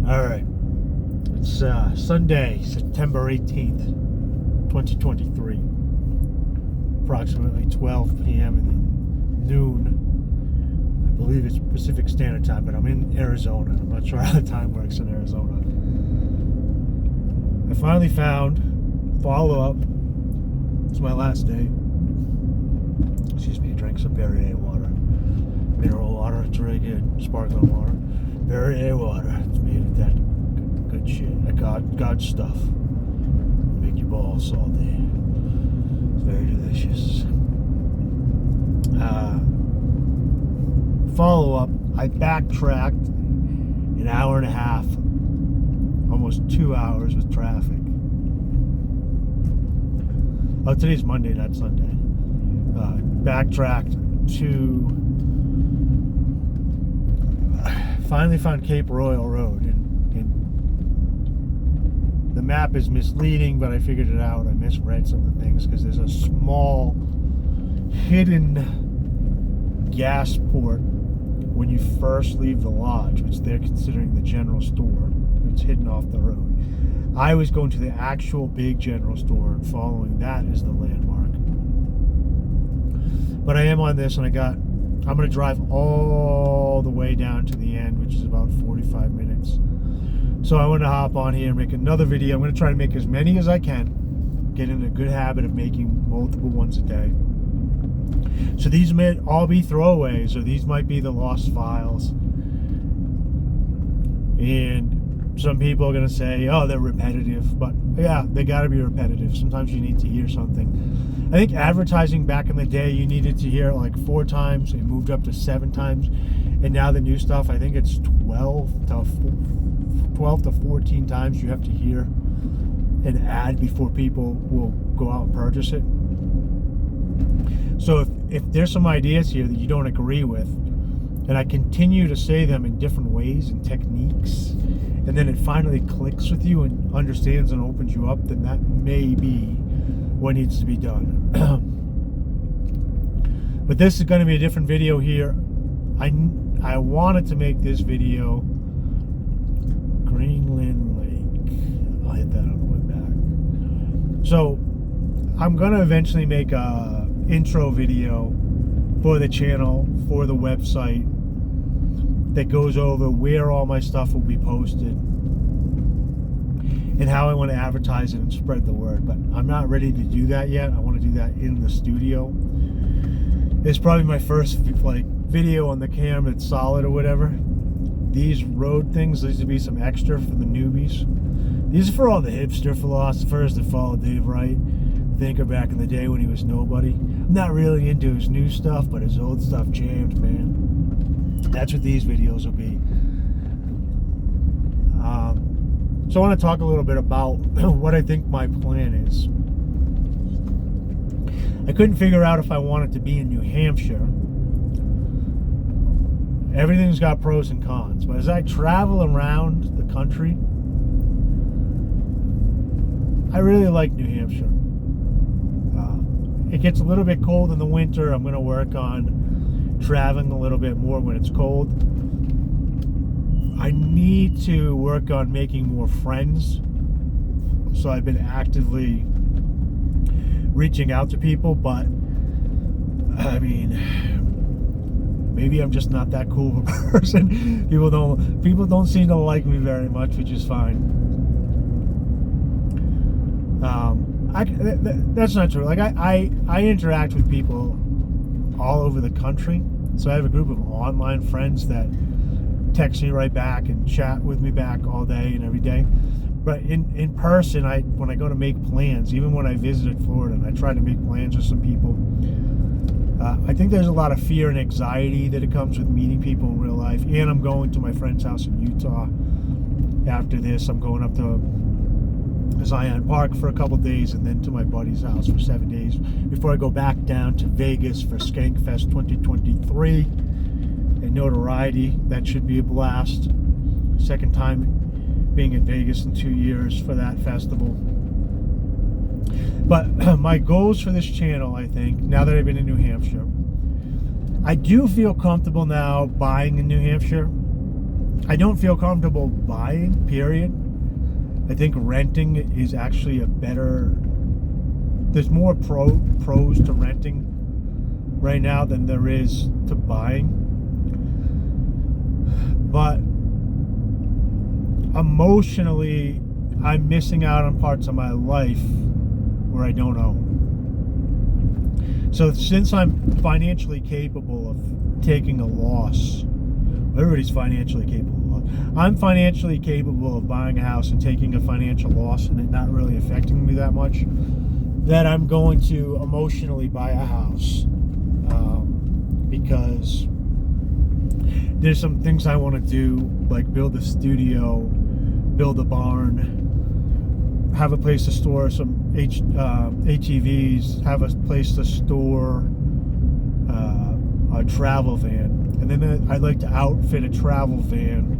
All right. It's Sunday, September 18th, 2023. Approximately 12 p.m. and noon. I believe it's Pacific Standard Time, but I'm in Arizona. I'm not sure how the time works in Arizona. I finally found follow-up. It's my last day. Excuse me, I drank some Perrier water. Mineral water, it's really good. Sparkling water. Perrier water. It's made with that good shit. That God stuff. Make your balls salty. It's very delicious. Follow-up, I backtracked an hour and a half, almost 2 hours with traffic. Oh, today's Monday, not Sunday. Backtracked to finally found Cape Royal Road, and the map is misleading, but I figured it out. I misread some of the things because there's a small hidden gas port when you first leave the lodge, which they're considering the general store. It's hidden off the road. I was going to the actual big general store, and following that is the landmark. But I am on this, and I'm going to drive all the way down to the end, which is about 45 minutes. So I want to hop on here and make another video. I'm going to try to make as many as I can, get in a good habit of making multiple ones a day. So these may all be throwaways, or these might be the lost files. And some people are going to say, oh, they're repetitive. But yeah, they got to be repetitive. Sometimes you need to hear something. I think advertising back in the day, you needed to hear it like 4 times. It moved up to 7 times. And now the new stuff, I think it's 12 to 14 times you have to hear an ad before people will go out and purchase it. So if there's some ideas here that you don't agree with, and I continue to say them in different ways and techniques, and then it finally clicks with you and understands and opens you up, then that may be what needs to be done. But this is going to be a different video here. I wanted to make this video Greenland Lake. I'll hit that on the way back. So I'm going to eventually make a intro video for the channel, for the website, that goes over where all my stuff will be posted and how I want to advertise it and spread the word. But I'm not ready to do that yet. I want to do that in the studio. It's probably my first video on the camera that's solid or whatever. These road things, these would be some extra for the newbies. These are for all the hipster philosophers that follow Dave Wright. Thinker back in the day when he was nobody. I'm not really into his new stuff, but his old stuff jammed, man. That's what these videos will be. So I want to talk a little bit about what I think my plan is. I couldn't figure out if I wanted to be in New Hampshire. Everything's got pros and cons, but as I travel around the country, I really like New Hampshire. It gets a little bit cold in the winter. I'm going to work on traveling a little bit more when it's cold. I need to work on making more friends. So I've been actively reaching out to people, but I mean, maybe I'm just not that cool of a person. People don't seem to like me very much, which is fine. That's not true. Like I interact with people all over the country. So I have a group of online friends that text me right back and chat with me back all day and every day. But in person, when I go to make plans, even when I visited Florida and I try to make plans with some people, I think there's a lot of fear and anxiety that it comes with meeting people in real life. And I'm going to my friend's house in Utah. After this, I'm going up to Zion Park for a couple days, and then to my buddy's house for 7 days before I go back down to Vegas for Skankfest 2023 and Notoriety. That should be a blast. Second time being in Vegas in 2 years for that festival. But my goals for this channel, I think, now that I've been in New Hampshire, I do feel comfortable now buying in New Hampshire. I don't feel comfortable buying, period. I think renting is actually there's more pros to renting right now than there is to buying. But emotionally, I'm missing out on parts of my life where I don't own. So since I'm financially capable of taking a loss, everybody's financially capable of. I'm financially capable of buying a house and taking a financial loss and it not really affecting me that much, that I'm going to emotionally buy a house, because there's some things I want to do, like build a studio, build a barn, have a place to store some ATVs, have a place to store a travel van. And then I'd like to outfit a travel van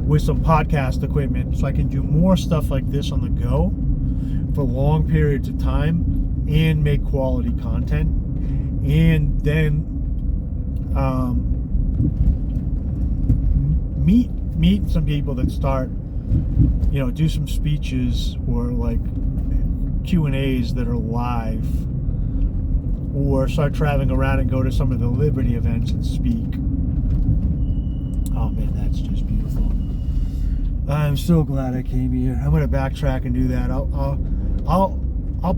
with some podcast equipment so I can do more stuff like this on the go for long periods of time and make quality content. And then meet some people that start, do some speeches or like Q&As that are live, or start traveling around and go to some of the Liberty events and speak. Oh man, that's just beautiful. I'm so glad I came here. I'm gonna backtrack and do that. I'll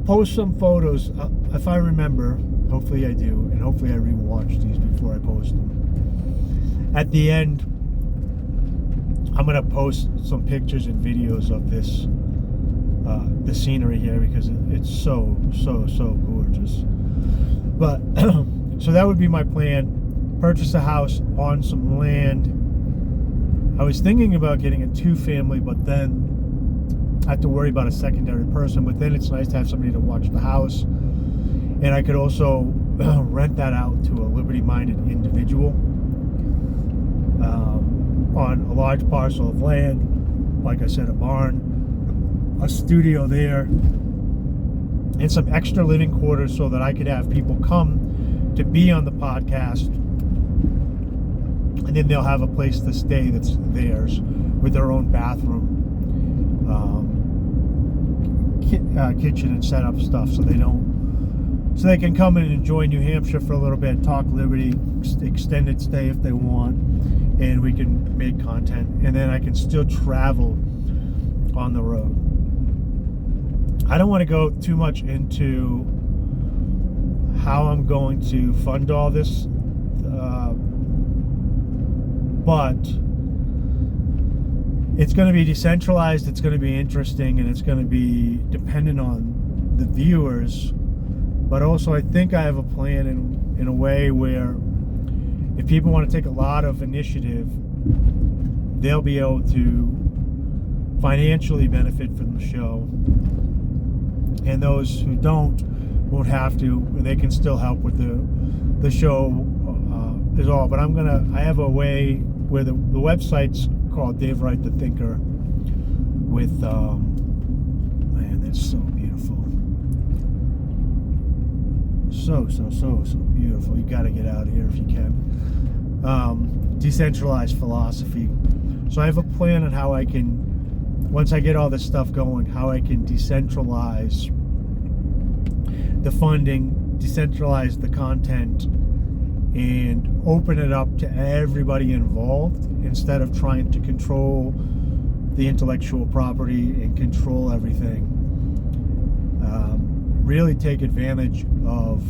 post some photos if I remember. Hopefully I do, and hopefully I rewatch these before I post them. At the end, I'm gonna post some pictures and videos of this, the scenery here, because it's so gorgeous. But so that would be my plan: purchase a house on some land. I was thinking about getting a 2-family, but then I have to worry about a secondary person. But then it's nice to have somebody to watch the house, and I could also rent that out to a liberty-minded individual on a large parcel of land. Like I said, a barn, a studio there, and some extra living quarters so that I could have people come to be on the podcast, and then they'll have a place to stay that's theirs with their own bathroom, kitchen and setup stuff, so they can come in and enjoy New Hampshire for a little bit, talk Liberty, extended stay if they want, and we can make content, and then I can still travel on the road. I don't want to go too much into how I'm going to fund all this, but it's going to be decentralized, it's going to be interesting, and it's going to be dependent on the viewers. But also I think I have a plan in a way where if people want to take a lot of initiative, they'll be able to financially benefit from the show, and those who don't won't have to. They can still help with the show is all. But I have a way where the website's called Dave Wright the Thinker, with man, that's so beautiful, so beautiful. You got to get out of here if you can. Decentralized philosophy. So I have a plan on how I can, once I get all this stuff going, how I can decentralize the funding, decentralize the content, and open it up to everybody involved instead of trying to control the intellectual property and control everything. Really take advantage of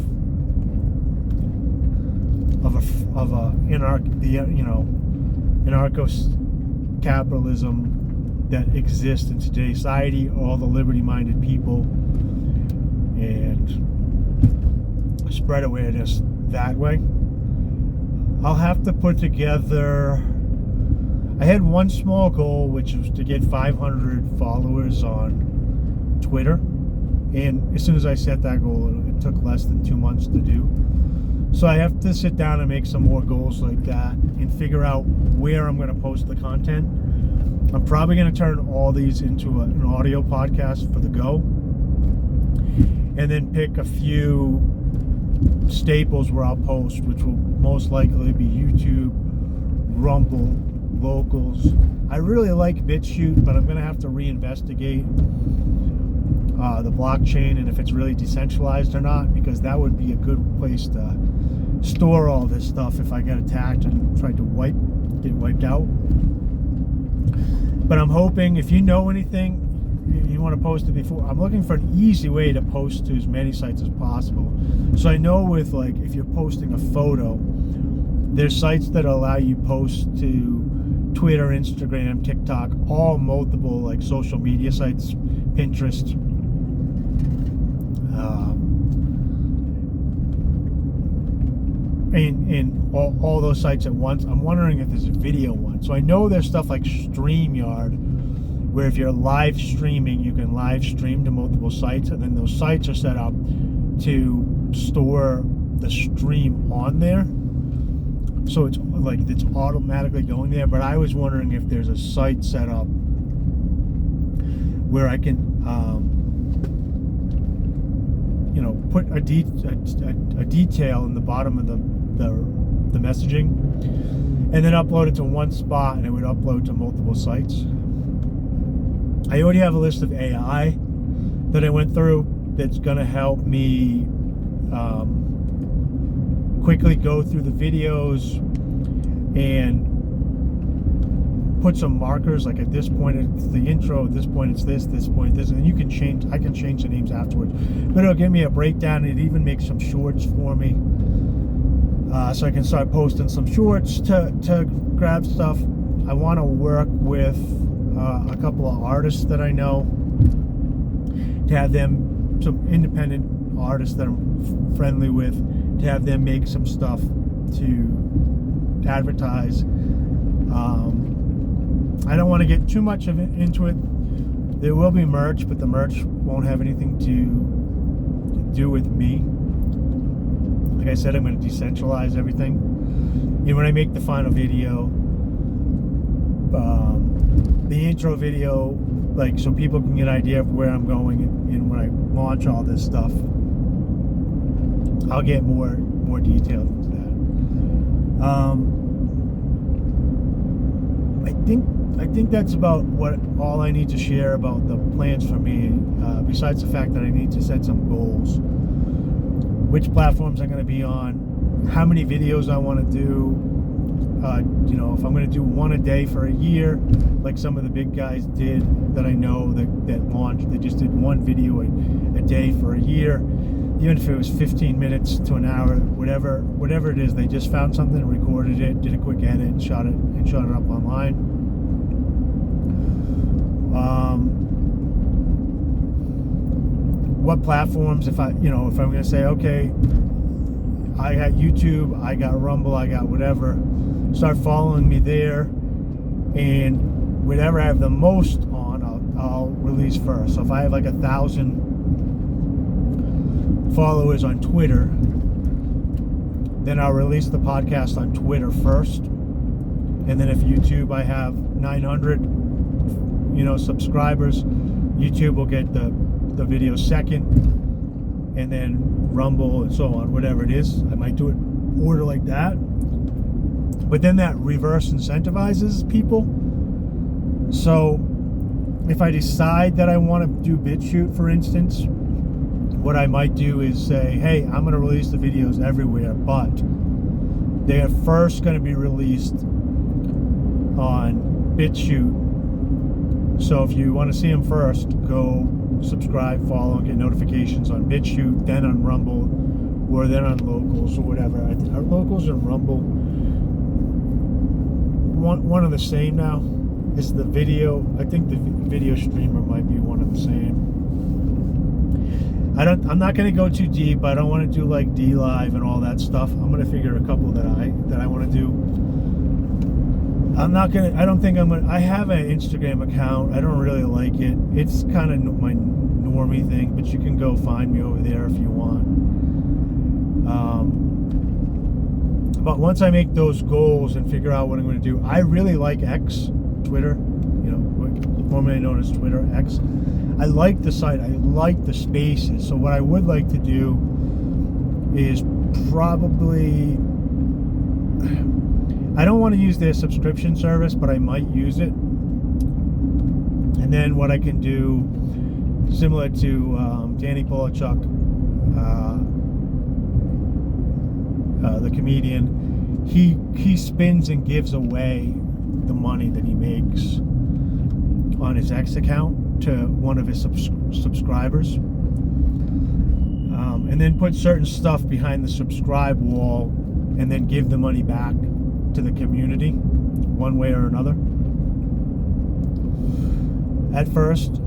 anarcho-capitalism that exists in today's society, all the liberty-minded people, and spread awareness that way. I'll have to put together, I had one small goal, which was to get 500 followers on Twitter, and as soon as I set that goal, it took less than 2 months to do. So I have to sit down and make some more goals like that and figure out where I'm going to post the content. I'm probably going to turn all these into an audio podcast for the go, and then pick a few staples where I'll post, which will most likely be YouTube Rumble, Locals. I really like BitChute, but I'm going to have to reinvestigate the blockchain and if it's really decentralized or not, because that would be a good place to store all this stuff if I get attacked and tried to get wiped out. But I'm hoping, if you know anything, you want to post it before. I'm looking for an easy way to post to as many sites as possible. So I know with, like, if you're posting a photo, there's sites that allow you post to Twitter, Instagram, TikTok, all multiple like social media sites, Pinterest. And all those sites at once. I'm wondering if there's a video one. So I know there's stuff like StreamYard, where if you're live streaming, you can live stream to multiple sites, and then those sites are set up to store the stream on there. So it's like it's automatically going there. But I was wondering if there's a site set up where I can put a detail in the bottom of the messaging, and then upload it to one spot, and it would upload to multiple sites. I already have a list of AI that I went through that's going to help me quickly go through the videos and put some markers, like at this point it's the intro, at this point it's this point this, and then I can change the names afterwards. But it'll give me a breakdown. It even makes some shorts for me, so I can start posting some shorts to grab stuff. I want to work with a couple of artists that I know, to have them, some independent artists that I'm friendly with, to have them make some stuff to advertise. I don't want to get too much of it into it. There will be merch, but the merch won't have anything to do with me. Like I said, I'm going to decentralize everything. When I make the final video, the intro video, like, so people can get an idea of where I'm going, and when I launch all this stuff, I'll get more detailed into that. I think that's about all I need to share about the plans for me, besides the fact that I need to set some goals. Which platforms I'm going to be on, how many videos I want to do, if I'm going to do one a day for a year, like some of the big guys did that I know that launched. They just did one video a day for a year, even if it was 15 minutes to an hour, whatever it is. They just found something, recorded it, did a quick edit, and shot it up online. What platforms? If I'm going to say, okay, I got YouTube, I got Rumble, I got whatever, start following me there, and whatever I have the most on, I'll release first. So if I have like 1,000 followers on Twitter, then I'll release the podcast on Twitter first, and then if YouTube, I have 900 subscribers, YouTube will get the video second, and then Rumble and so on, whatever it is. I might do it order like that, but then that reverse incentivizes people. So if I decide that I want to do BitChute, for instance, what I might do is say, hey, I'm going to release the videos everywhere, but they are first going to be released on BitChute. So if you want to see them first, go subscribe, follow, and get notifications on BitChute, then on Rumble, or then on Locals or whatever. Are Locals and Rumble one of the same now? Is the video? I think the video streamer might be one of the same. I'm not going to go too deep. I don't want to do like DLive and all that stuff. I'm going to figure a couple that I want to do. I don't think I'm going to. I have an Instagram account. I don't really like it. It's kind of my normie thing, but you can go find me over there if you want. But once I make those goals and figure out what I'm going to do, I really like X, Twitter, formerly known as Twitter, X. I like the site. I like the spaces. So what I would like to do is probably I don't want to use their subscription service, but I might use it. And then what I can do, similar to Danny Polachuk, the comedian, he spins and gives away the money that he makes on his X account to one of his subscribers, and then put certain stuff behind the subscribe wall, and then give the money back to the community one way or another at first.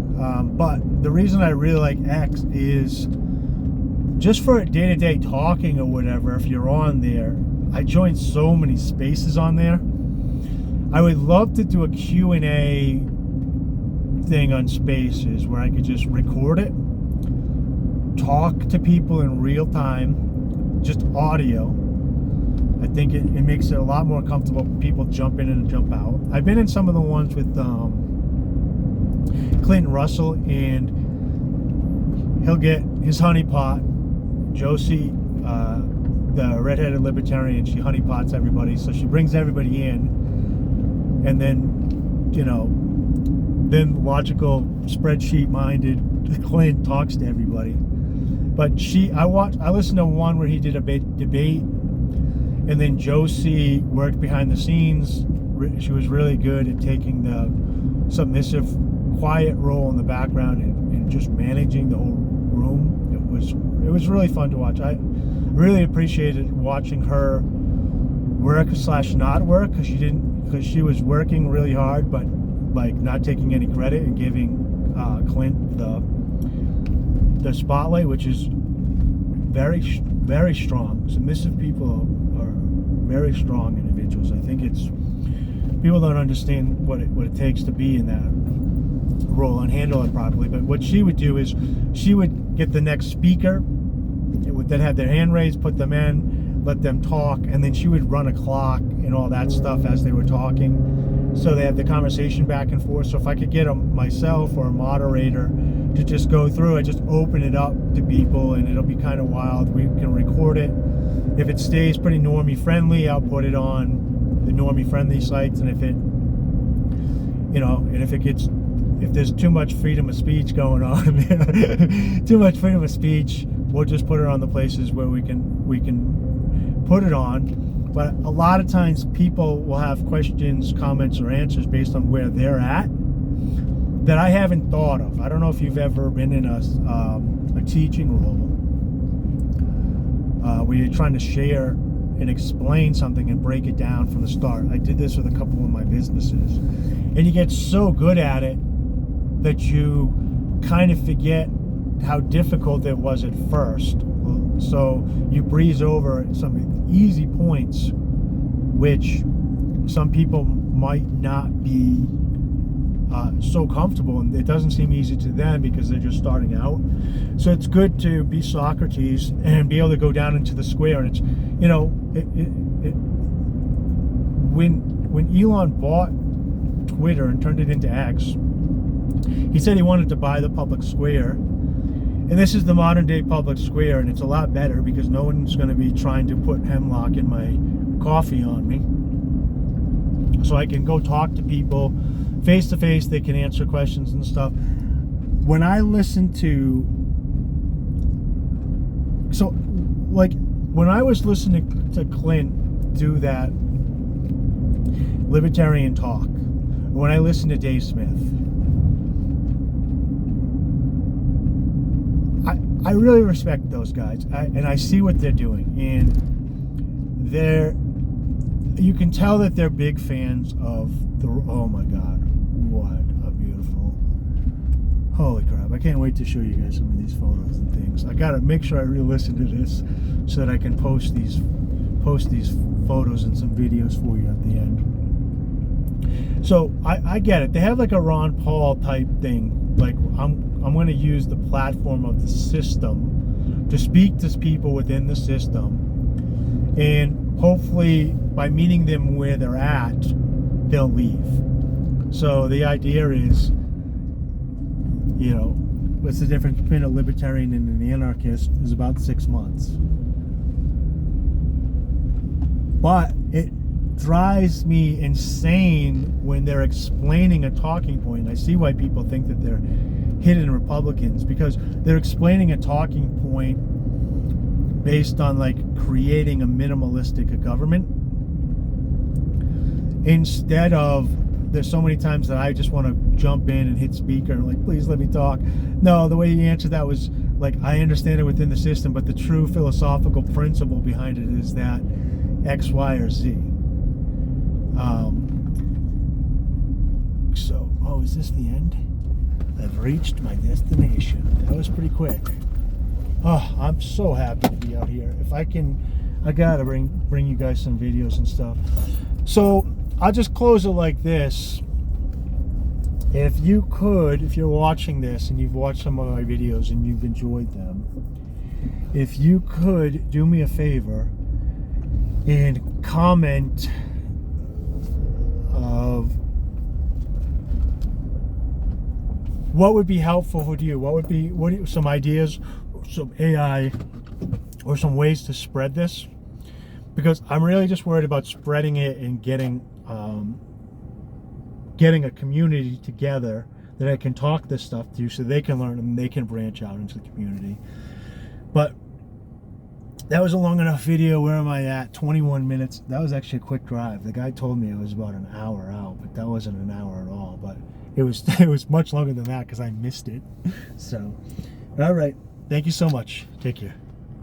But the reason I really like X is just for day-to-day talking or whatever. If you're on there, I joined so many spaces on there. I would love to do a Q&A thing on Spaces where I could just record it, talk to people in real time, just audio. I think it makes it a lot more comfortable for people jump in and jump out. I've been in some of the ones with Clinton Russell, and he'll get his honeypot. Josie, the redheaded libertarian, she honeypots everybody, so she brings everybody in, and then, then logical, spreadsheet-minded Clint talks to everybody. But I listened to one where he did a debate, and then Josie worked behind the scenes. She was really good at taking the submissive, quiet role in the background and just managing the whole room. It was really fun to watch. I really appreciated watching her work / not work, because she was working really hard, but like not taking any credit and giving Clint the spotlight, which is very, very strong. Submissive people are very strong individuals. I think people don't understand what it takes to be in that role and handle it properly. But what she would do is she would get the next speaker that had their hand raised, put them in, let them talk, and then she would run a clock and all that stuff as they were talking, so they had the conversation back and forth. So if I could get myself or a moderator to just go through, I just open it up to people, and it'll be kind of wild. We can record it. If it stays pretty normie friendly, I'll put it on the normie friendly sites, and if there's too much freedom of speech going on, too much freedom of speech, we'll just put it on the places where we can put it on. But a lot of times people will have questions, comments, or answers based on where they're at that I haven't thought of. I don't know if you've ever been in a teaching role where you're trying to share and explain something and break it down from the start. I did this with a couple of my businesses, and you get so good at it that you kind of forget how difficult it was at first. So you breeze over some easy points, which some people might not be so comfortable, and it doesn't seem easy to them because they're just starting out. So it's good to be Socrates and be able to go down into the square. And it's, when Elon bought Twitter and turned it into X, he said he wanted to buy the public square. And this is the modern day public square, and it's a lot better because no one's going to be trying to put hemlock in my coffee on me. So I can go talk to people face to face. They can answer questions and stuff. When I listen to, when I was listening to Clint do that libertarian talk, when I listened to Dave Smith, I really respect those guys, and I see what they're doing, and you can tell that they're big fans of oh my God, what a beautiful, holy crap, I can't wait to show you guys some of these photos and things. I gotta make sure I re-listen to this so that I can post these photos and some videos for you at the end. So I get it. They have like a Ron Paul type thing. Like I'm going to use the platform of the system to speak to people within the system, and hopefully by meeting them where they're at, they'll leave. So the idea is, what's the difference between a libertarian and an anarchist is about 6 months. But drives me insane when they're explaining a talking point. I see why people think that they're hidden Republicans, because they're explaining a talking point based on like creating a minimalistic government, instead of, there's so many times that I just want to jump in and hit speaker and like, please let me talk. No, the way he answered that was like, I understand it within the system, but the true philosophical principle behind it is that X, Y, or Z. So, oh, is this the end? I've reached my destination. That was pretty quick. Oh, I'm so happy to be out here. If I can, I gotta bring you guys some videos and stuff. So I'll just close it like this. If you could, if you're watching this and you've watched some of my videos and you've enjoyed them, if you could do me a favor and comment of what would be helpful for you, some ideas, some AI, or some ways to spread this, because I'm really just worried about spreading it and getting a community together that I can talk this stuff to, so they can learn and they can branch out into the community. But that was a long enough video. Where am I at? 21 minutes. That was actually a quick drive. The guy told me it was about an hour out, but that wasn't an hour at all. But it was much longer than that because I missed it. So, all right. Thank you so much. Take care.